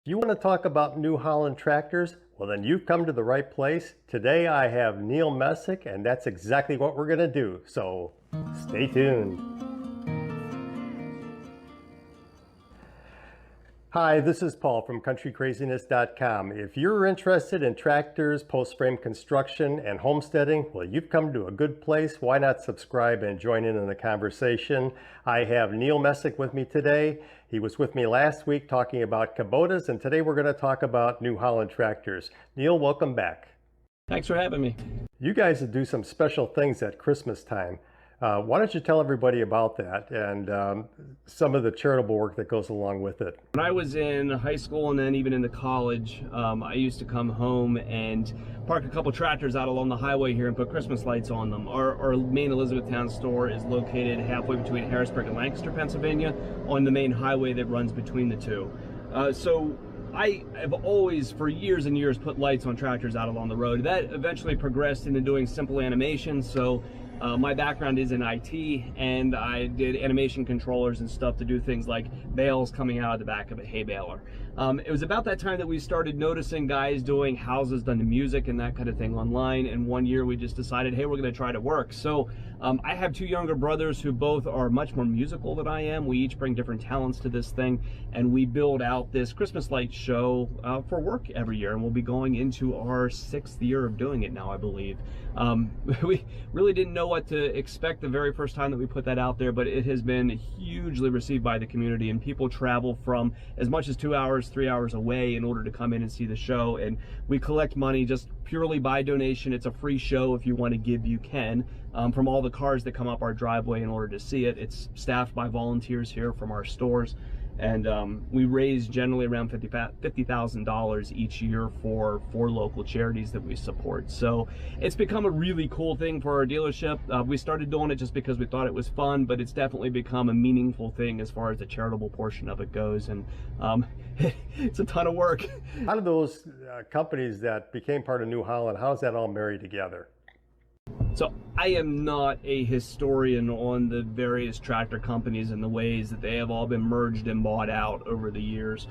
If you want to talk about New Holland tractors, well then you've come to the right place. Today I have Neal Messick, and that's exactly what we're going to do. So stay tuned. Hi, this is Paul from CountryCraziness.com. If you're interested in tractors, post-frame construction, and homesteading, well, you've come to a good place. Why not subscribe and join in the conversation? I have Neal Messick with me today. He was with me last week talking about Kubotas, and today we're going to talk about New Holland tractors. Neal, welcome back. Thanks for having me. You guys do some special things at Christmas time. Why don't you tell everybody about that and some of the charitable work that goes along with it? When I was in high school and then even into college, I used to come home and park a couple tractors out along the highway here and put Christmas lights on them. Our main Elizabethtown store is located halfway between Harrisburg and Lancaster, Pennsylvania, on the main highway that runs between the two. So I have always, for years and years, put lights on tractors out along the road. That eventually progressed into doing simple animation. So my background is in IT, and I did animation controllers and stuff to do things like bales coming out of the back of a hay baler. It was about that time that we started noticing guys doing houses done to music and that kind of thing online, and one year we just decided, hey, we're going to try to work. So I have two younger brothers who both are much more musical than I am. We each bring different talents to this thing, and we build out this Christmas light show for work every year, and we'll be going into our 6th year of doing it now, I believe. We really didn't know what to expect the very first time that we put that out there, but it has been hugely received by the community, and people travel from as much as 2 hours, 3 hours away in order to come in and see the show. And we collect money just purely by donation. It's a free show. If you want to give, you can. From all the cars that come up our driveway in order to see it. It's staffed by volunteers here from our stores. And we raise generally around $50,000 each year for local charities that we support. So it's become a really cool thing for our dealership. We started doing it just because we thought it was fun, but it's definitely become a meaningful thing as far as the charitable portion of it goes. And it's a ton of work. How do those companies that became part of New Holland, how's that all married together? So I am not a historian on the various tractor companies and the ways that they have all been merged and bought out over the years.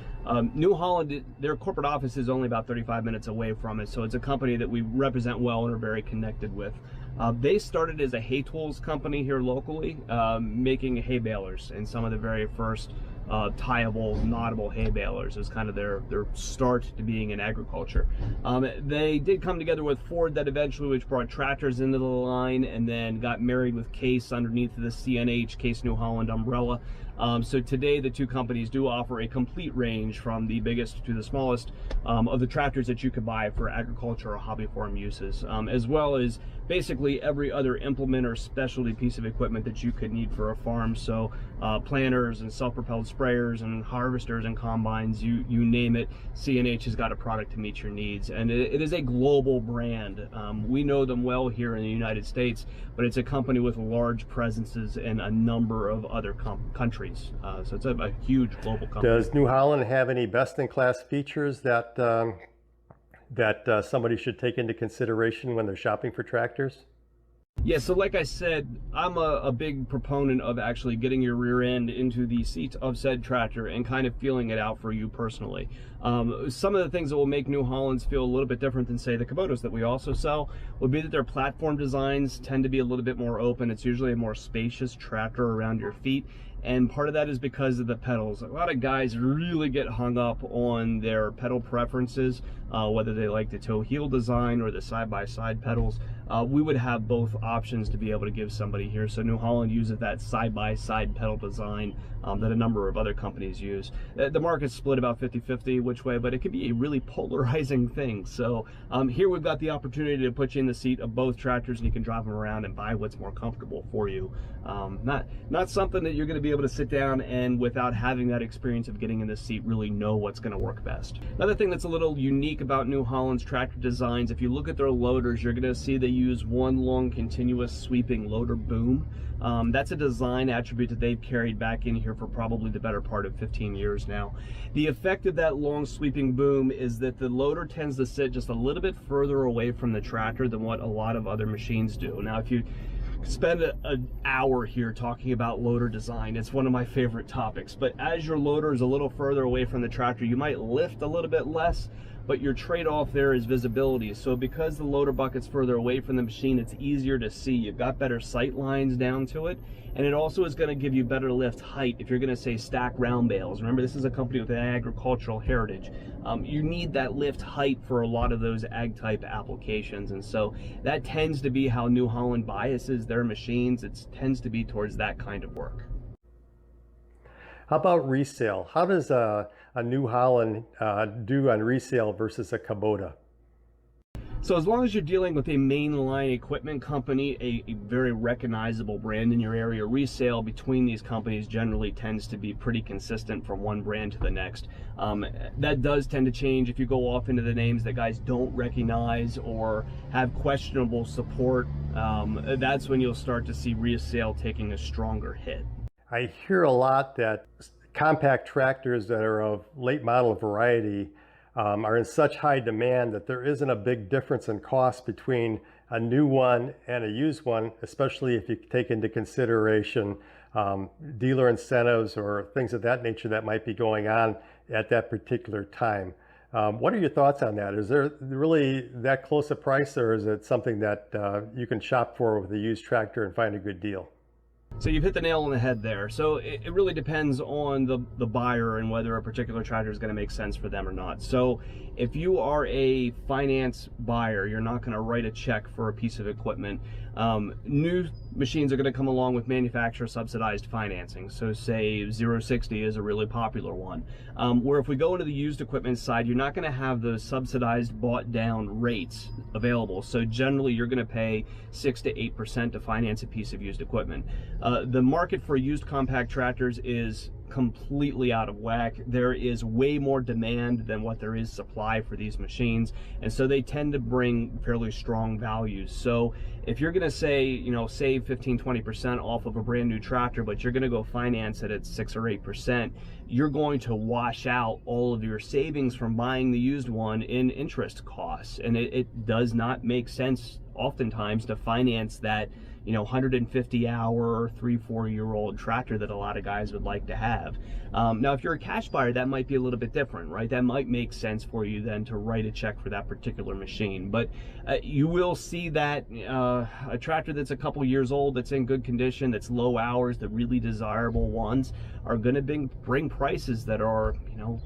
New Holland, their corporate office is only about 35 minutes away from it, so it's a company that we represent well and are very connected with. They started as a hay tools company here locally, making hay balers, and some of the very first tieable, knottable hay balers is kind of their start to being in agriculture. They did come together with Ford that eventually, which brought tractors into the line, and then got married with Case underneath the CNH, Case New Holland umbrella. So today the two companies do offer a complete range from the biggest to the smallest of the tractors that you could buy for agriculture or hobby farm uses, as well as basically every other implement or specialty piece of equipment that you could need for a farm. So planters and self-propelled sprayers and harvesters and combines, you name it, CNH has got a product to meet your needs. And it is a global brand. We know them well here in the United States, but it's a company with large presences in a number of other countries. So it's a huge global company. Does New Holland have any best-in-class features that somebody should take into consideration when they're shopping for tractors? Yeah, so like I said, I'm a big proponent of actually getting your rear end into the seat of said tractor and kind of feeling it out for you personally. Some of the things that will make New Hollands feel a little bit different than, say, the Kubotas that we also sell would be that their platform designs tend to be a little bit more open. It's usually a more spacious tractor around your feet. And part of that is because of the pedals. A lot of guys really get hung up on their pedal preferences, whether they like the toe heel design or the side-by-side pedals. We would have both options to be able to give somebody here. So New Holland uses that side-by-side pedal design that a number of other companies use. The market's split about 50-50 which way, but it can be a really polarizing thing. So here we've got the opportunity to put you in the seat of both tractors, and you can drive them around and buy what's more comfortable for you. Not something that you're going to be able to sit down and, without having that experience of getting in the seat, really know what's going to work best. Another thing that's a little unique about New Holland's tractor designs, if you look at their loaders, you're going to see they use one long continuous sweeping loader boom. That's a design attribute that they've carried back in here for probably the better part of 15 years now. The effect of that long sweeping boom is that the loader tends to sit just a little bit further away from the tractor than what a lot of other machines do. Now, if you spend an hour here talking about loader design. It's one of my favorite topics. But as your loader is a little further away from the tractor, you might lift a little bit less, but your trade-off there is visibility. So because the loader bucket's further away from the machine, it's easier to see. You've got better sight lines down to it, and it also is going to give you better lift height if you're going to say stack round bales. Remember, this is a company with an agricultural heritage. You need that lift height for a lot of those ag type applications, and so that tends to be how New Holland biases their machines. It tends to be towards that kind of work. How about resale? How does a New Holland do on resale versus a Kubota? So as long as you're dealing with a mainline equipment company, a very recognizable brand in your area, resale between these companies generally tends to be pretty consistent from one brand to the next. That does tend to change if you go off into the names that guys don't recognize or have questionable support. That's when you'll start to see resale taking a stronger hit. I hear a lot that compact tractors that are of late model variety are in such high demand that there isn't a big difference in cost between a new one and a used one, especially if you take into consideration dealer incentives or things of that nature that might be going on at that particular time. What are your thoughts on that? Is there really that close a price, or is it something that you can shop for with a used tractor and find a good deal? So you've hit the nail on the head there. So it really depends on the buyer and whether a particular tractor is going to make sense for them or not. So if you are a finance buyer, you're not going to write a check for a piece of equipment. New machines are going to come along with manufacturer subsidized financing. So say 0-60 is a really popular one. Where if we go into the used equipment side, you're not going to have those subsidized bought down rates available. So generally you're going to pay 6 to 8% to finance a piece of used equipment. The market for used compact tractors is completely out of whack. There is way more demand than what there is supply for these machines, and so they tend to bring fairly strong values. So if you're going to say, you know, save 15-20% off of a brand new tractor, but you're going to go finance it at 6 or 8%, you're going to wash out all of your savings from buying the used one in interest costs, and it does not make sense oftentimes to finance that, you know, 150-hour, 3-4 year old tractor that a lot of guys would like to have. Now, if you're a cash buyer, that might be a little bit different, right? That might make sense for you then to write a check for that particular machine. But you will see that a tractor that's a couple years old, that's in good condition, that's low hours, the really desirable ones are going to bring prices that are, you know,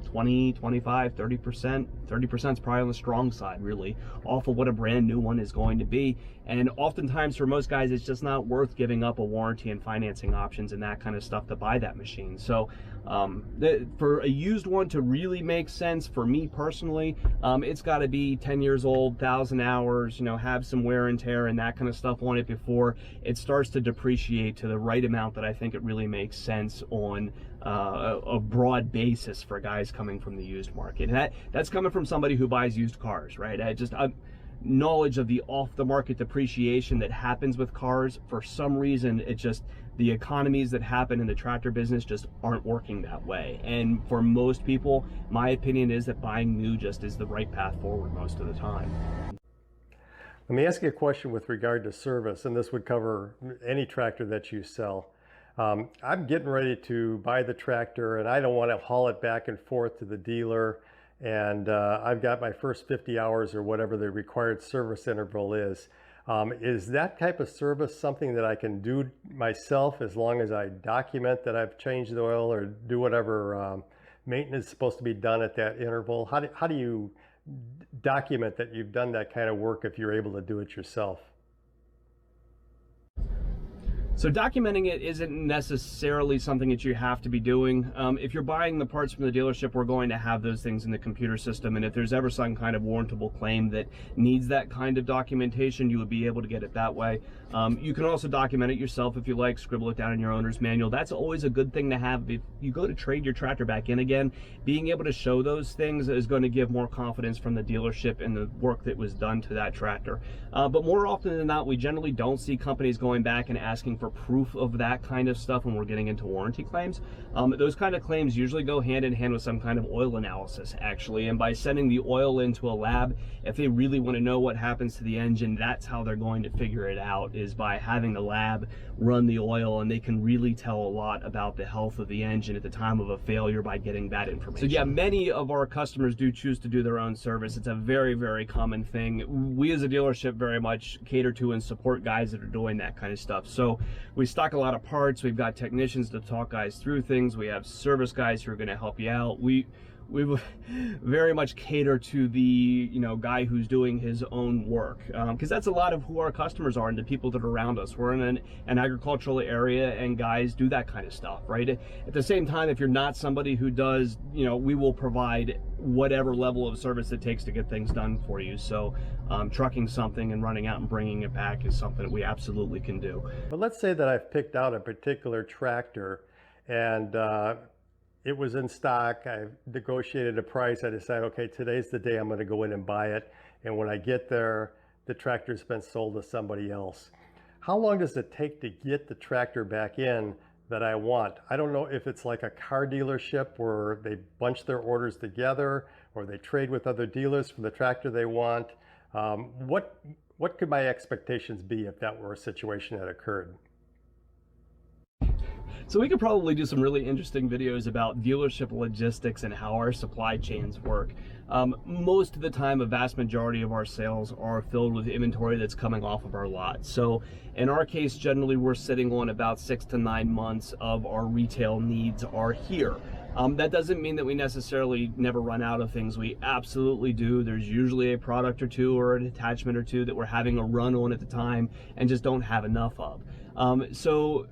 20, 25, 30%. 30% is probably on the strong side, really, off of what a brand new one is going to be. And oftentimes for most guys, it's just not worth giving up a warranty and financing options and that kind of stuff to buy that machine. So for a used one to really make sense for me personally, it's got to be 10 years old, 1,000 hours, you know, have some wear and tear and that kind of stuff on it before it starts to depreciate to the right amount that I think it really makes sense on a broad basis for guys coming from the used market. And that's coming from somebody who buys used cars, right? Knowledge of the off-the-market depreciation that happens with cars, for some reason, the economies that happen in the tractor business just aren't working that way. And for most people, my opinion is that buying new just is the right path forward most of the time. Let me ask you a question with regard to service, and this would cover any tractor that you sell. I'm getting ready to buy the tractor, and I don't want to haul it back and forth to the dealer. And I've got my first 50 hours or whatever the required service interval is. Is that type of service something that I can do myself as long as I document that I've changed the oil or do whatever maintenance is supposed to be done at that interval? How do you document that you've done that kind of work if you're able to do it yourself? So documenting it isn't necessarily something that you have to be doing. If you're buying the parts from the dealership, we're going to have those things in the computer system, and if there's ever some kind of warrantable claim that needs that kind of documentation, you would be able to get it that way. You can also document it yourself if you like, scribble it down in your owner's manual. That's always a good thing to have. If you go to trade your tractor back in again, being able to show those things is going to give more confidence from the dealership in the work that was done to that tractor. But more often than not, we generally don't see companies going back and asking for proof of that kind of stuff when we're getting into warranty claims. Those kind of claims usually go hand in hand with some kind of oil analysis, actually. And by sending the oil into a lab, if they really want to know what happens to the engine, that's how they're going to figure it out, is by having the lab run the oil, and they can really tell a lot about the health of the engine at the time of a failure by getting that information. So yeah, many of our customers do choose to do their own service. It's a very, very common thing. We as a dealership very much cater to and support guys that are doing that kind of stuff. So we stock a lot of parts. We've got technicians to talk guys through things. We have service guys who are going to help you out. We very much cater to the guy who's doing his own work, because that's a lot of who our customers are and the people that are around us. We're in an agricultural area, and guys do that kind of stuff, right? At the same time, if you're not somebody who does, we will provide whatever level of service it takes to get things done for you. So trucking something and running out and bringing it back is something that we absolutely can do. But let's say that I've picked out a particular tractor and it was in stock. I negotiated a price. I decided, okay, today's the day I'm going to go in and buy it. And when I get there, the tractor's been sold to somebody else. How long does it take to get the tractor back in that I want? I don't know if it's like a car dealership where they bunch their orders together, or they trade with other dealers for the tractor they want. What could my expectations be if that were a situation that occurred? So we could probably do some really interesting videos about dealership logistics and how our supply chains work. Most of the time, a vast majority of our sales are filled with inventory that's coming off of our lot. So in our case, generally we're sitting on about 6 to 9 months of our retail needs are here. That doesn't mean that we necessarily never run out of things. We absolutely do. There's usually a product or two or an attachment or two that we're having a run on at the time and just don't have enough of. So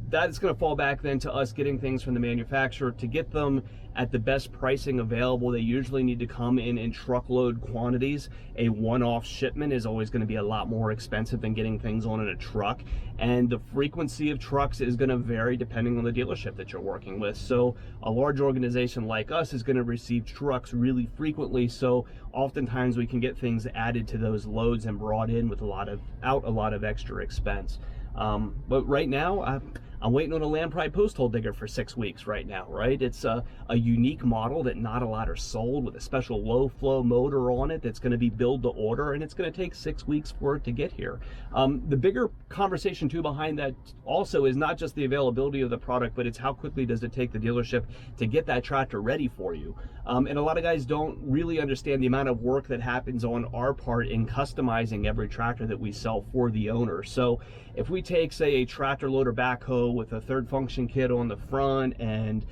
that's going to fall back then to us getting things from the manufacturer. To get them at the best pricing available, they usually need to come in truckload quantities. A one-off shipment is always going to be a lot more expensive than getting things on in a truck, and the frequency of trucks is going to vary depending on the dealership that you're working with. So a large organization like us is going to receive trucks really frequently, so oftentimes we can get things added to those loads and brought in with a lot of extra expense. But right now, I'm waiting on a Land Pride post hole digger for 6 weeks right now, right? It's a unique model that not a lot are sold, with a special low flow motor on it that's going to be build to order, and it's going to take 6 weeks for it to get here. The bigger conversation too behind that also is not just the availability of the product, but it's how quickly does it take the dealership to get that tractor ready for you. And a lot of guys don't really understand the amount of work that happens on our part in customizing every tractor that we sell for the owner. So if we take, say, a tractor loader backhoe with a third function kit on the front and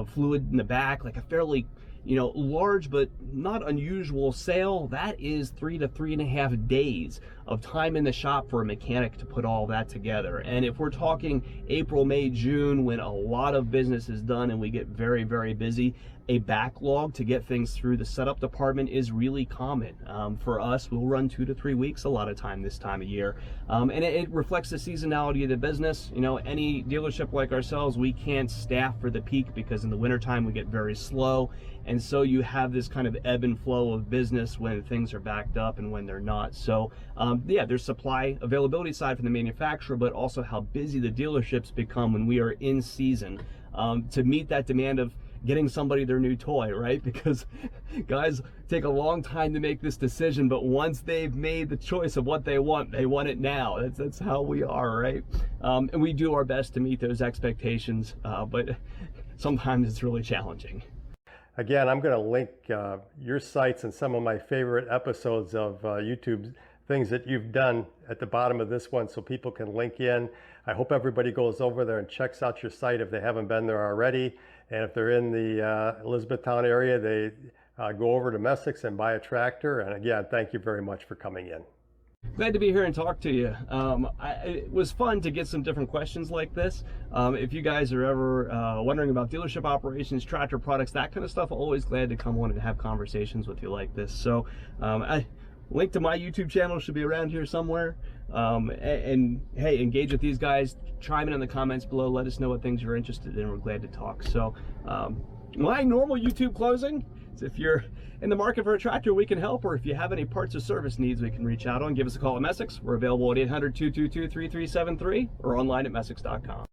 fluid in the back, like a fairly large but not unusual sale, that is 3 to 3.5 days of time in the shop for a mechanic to put all that together. And if we're talking April, May, June, when a lot of business is done and we get very, very busy, a backlog to get things through the setup department is really common. For us, we'll run 2 to 3 weeks a lot of time this time of year. And it reflects the seasonality of the business. Any dealership like ourselves, we can't staff for the peak because in the wintertime we get very slow. And so you have this kind of ebb and flow of business when things are backed up and when they're not. So yeah, there's supply availability side from the manufacturer, but also how busy the dealerships become when we are in season to meet that demand of getting somebody their new toy, right? Because guys take a long time to make this decision, but once they've made the choice of what they want it now. That's how we are, right? And we do our best to meet those expectations, but sometimes it's really challenging. Again, I'm going to link your sites and some of my favorite episodes of YouTube things that you've done at the bottom of this one so people can link in. I hope everybody goes over there and checks out your site if they haven't been there already. And if they're in the Elizabethtown area, they go over to Messick's and buy a tractor. And again, thank you very much for coming in. Glad to be here and talk to you. It was fun to get some different questions like this. If you guys are ever wondering about dealership operations, tractor products, that kind of stuff, always glad to come on and have conversations with you like this. So link to my YouTube channel should be around here somewhere. And hey, engage with these guys, chime in the comments below, let us know what things you're interested in. We're glad to talk. So my normal YouTube closing, So if you're in the market for a tractor, we can help, or if you have any parts or service needs, we can reach out on. Give us a call at Messick's. We're available at 800-222-3373 or online at messicks.com.